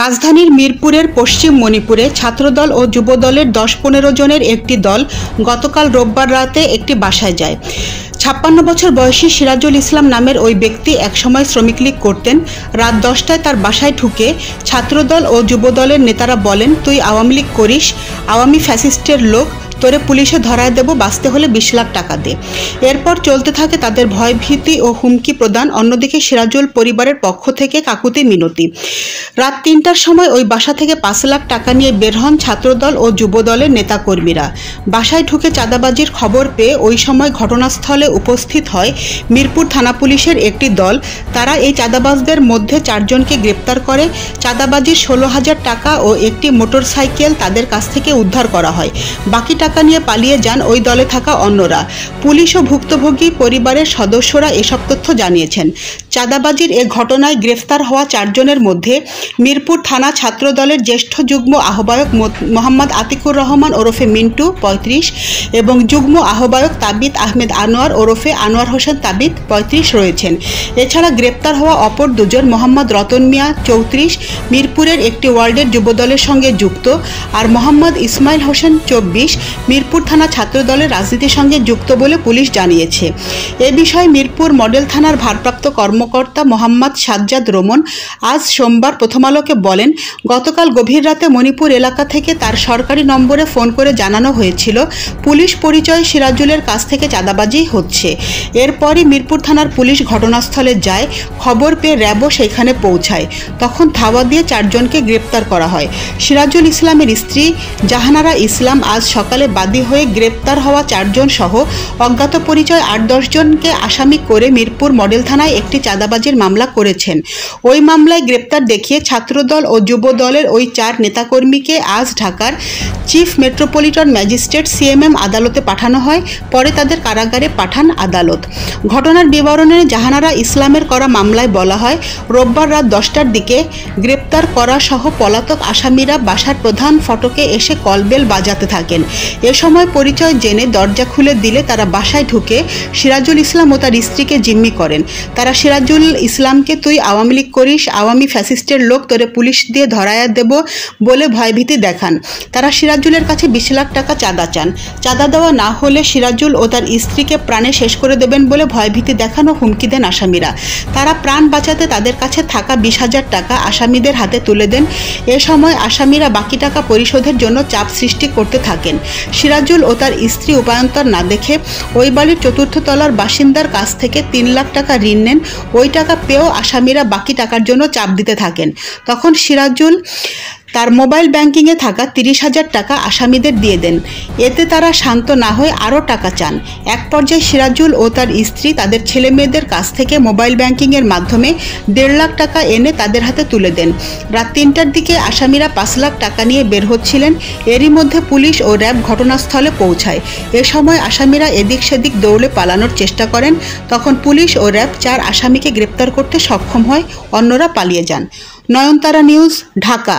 রাজধানীর মিরপুরের পশ্চিম মণিপুরে ছাত্রদল ও যুবদলের ১০-১৫ জনের একটি দল গতকাল রোববার রাতে একটি বাসায় যায়। ৫৬ বছর বয়সী সিরাজুল ইসলাম নামের ওই ব্যক্তি একসময় শ্রমিক লীগ করতেন। রাত ১০টায় তার বাসায় ঢুকে ছাত্রদল ও যুবদলের নেতারা বলেন, তুই আওয়ামী লীগ করিস, আওয়ামী ফ্যাসিস্টের লোক, তোরে পুলিশে ধরায় দেব, বাঁচতে হলে ২০ লাখ টাকা দে। এরপর চলতে থাকে তাদের ভয়ভীতি ও হুমকি প্রদান। অন্যদিকে সিরাজুল পরিবারের পক্ষ থেকে কাকুতি মিনতি। রাত ৩টার সময় ওই বাসা থেকে ৫ লাখ টাকা নিয়ে বের হন ছাত্রদল ও যুবদলের নেতাকর্মীরা। বাসায় ঢুকে চাঁদাবাজির খবর পেয়ে ওই সময় ঘটনাস্থলে উপস্থিত হয় মিরপুর থানা পুলিশের একটি দল। তারা এই চাঁদাবাজদের মধ্যে ৪ জনকে গ্রেপ্তার করে। চাঁদাবাজির ১৬,০০০ টাকা ও একটি মোটরসাইকেল তাদের কাছ থেকে উদ্ধার করা হয়। বাকি টাকা নিয়ে পালিয়ে যান ওই দলে থাকা অন্যরা। পুলিশ ও ভুক্তভোগী পরিবারের সদস্যরা এসব তথ্য জানিয়েছেন। চাঁদাবাজির এ ঘটনায় গ্রেফতার হওয়া ৪ জনের মধ্যে মিরপুর থানা ছাত্রদলের জ্যেষ্ঠ যুগ্ম আহ্বায়ক মোহাম্মদ আতিকুর রহমান ওরফে মিন্টু ৩৫ এবং যুগ্ম আহ্বায়ক তাবিত আহমেদ আনোয়ার ওরফে আনোয়ার হোসেন তাবিত ৩৫ রয়েছেন। এছাড়া গ্রেপ্তার হওয়া অপর দুজন মোহাম্মদ রতন মিয়া ৩৪ মিরপুরের একটি ওয়ার্ডের যুবদলের সঙ্গে যুক্ত, আর মোহাম্মদ ইসমাইল হোসেন ২৪ মিরপুর থানা ছাত্রদলের রাজনীতির সঙ্গে যুক্ত বলে পুলিশ জানিয়েছে। এ বিষয়ে মিরপুর মডেল থানার ভারপ্রাপ্ত কর্মকর্তা মোহাম্মদ সাজ্জাদ রোমন আজ সোমবার প্রথম আলোকে বলেন, গতকাল গভীর রাতে মণিপুর এলাকা থেকে তার সরকারি নম্বরে ফোন করে জানানো হয়েছিল পুলিশ পরিচয় সিরাজুলের কাছ থেকে চাঁদাবাজি হচ্ছে। এরপরই মিরপুর থানার পুলিশ ঘটনাস্থলে যায়। খবর পেয়ে র্যাবও সেখানে পৌঁছায়। তখন ধাওয়া দিয়ে ৪ জনকে গ্রেপ্তার করা হয়। সিরাজুল ইসলামের স্ত্রী জাহানারা ইসলাম আজ সকালে বাদী হয়ে গ্রেপ্তার হওয়া ৪ জন সহ অজ্ঞাত পরিচয় ৮-১০ জনকে আসামি করে মিরপুর মডেল থানায় একটি চাঁদাবাজির মামলা করেছেন। ওই মামলায় গ্রেপ্তার দেখিয়ে ছাত্রদল ও যুবদলের ওই ৪ নেতাকর্মীকে আজ ঢাকার চিফ মেট্রোপলিটন ম্যাজিস্ট্রেট সিএমএম আদালতে পাঠানো হয়। পরে তাদের কারাগারে পাঠান আদালত। ঘটনার বিবরণে জাহানারা ইসলামের করা মামলায় বলা হয়, রোববার রাত ১০টার দিকে গ্রেপ্তার করা সহ পলাতক আসামিরা বাসার প্রধান ফটকে এসে কলবেল বাজাতে থাকেন। এ সময় পরিচয় জেনে দরজা খুলে দিলে তারা বাসায় ঢুকে সিরাজুল ইসলাম ও তার স্ত্রীকে জিম্মি করেন। তারা সিরাজুল ইসলামকে, তুই আওয়ামী লীগ করিস, আওয়ামী ফ্যাসিস্টের লোক, তোরে পুলিশ দিয়ে ধরায়া দেব বলে ভয়ভীতি দেখান। তারা সিরাজুলের কাছে ২০ লাখ টাকা চাঁদা চান। চাঁদা দেওয়া না হলে সিরাজুল ও তার স্ত্রীকে প্রাণে শেষ করে দেবেন বলে ভয়ভীতি দেখান ও হুমকি দেন আসামিরা। তারা প্রাণ বাঁচাতে তাদের কাছে থাকা ২০,০০০ টাকা আসামিদের হাতে তুলে দেন। এ সময় আসামিরা বাকি টাকা পরিশোধের জন্য চাপ সৃষ্টি করতে থাকেন। সিরাজুল ও তার স্ত্রী উপায়ন্তর না দেখে ওই বাড়ির ৪র্থ তলার বাসিন্দার কাছ থেকে ৩ লাখ টাকা ঋণ নেন। ওই টাকা পেয়েও আসামিরা বাকি টাকার জন্য চাপ দিতে থাকেন। তখন সিরাজুল তার মোবাইল ব্যাংকিংয়ে থাকা ৩০,০০০ টাকা আসামিদের দিয়ে দেন। এতে তারা শান্ত না হয়ে আরও টাকা চান। এক পর্যায়ে সিরাজুল ও তার স্ত্রী তাদের ছেলেমেয়েদের কাছ থেকে মোবাইল ব্যাংকিংয়ের মাধ্যমে ১.৫ লাখ টাকা এনে তাদের হাতে তুলে দেন। রাত ৩টার দিকে আসামিরা ৫ লাখ টাকা নিয়ে বের হচ্ছিলেন। এরই মধ্যে পুলিশ ও র্যাব ঘটনাস্থলে পৌঁছায়। এ সময় আসামিরা এদিক সেদিক দৌড়ে পালানোর চেষ্টা করেন। তখন পুলিশ ও র্যাব ৪ আসামিকে গ্রেপ্তার করতে সক্ষম হয়। অন্যরা পালিয়ে যান। নয়নতারা নিউজ, ঢাকা।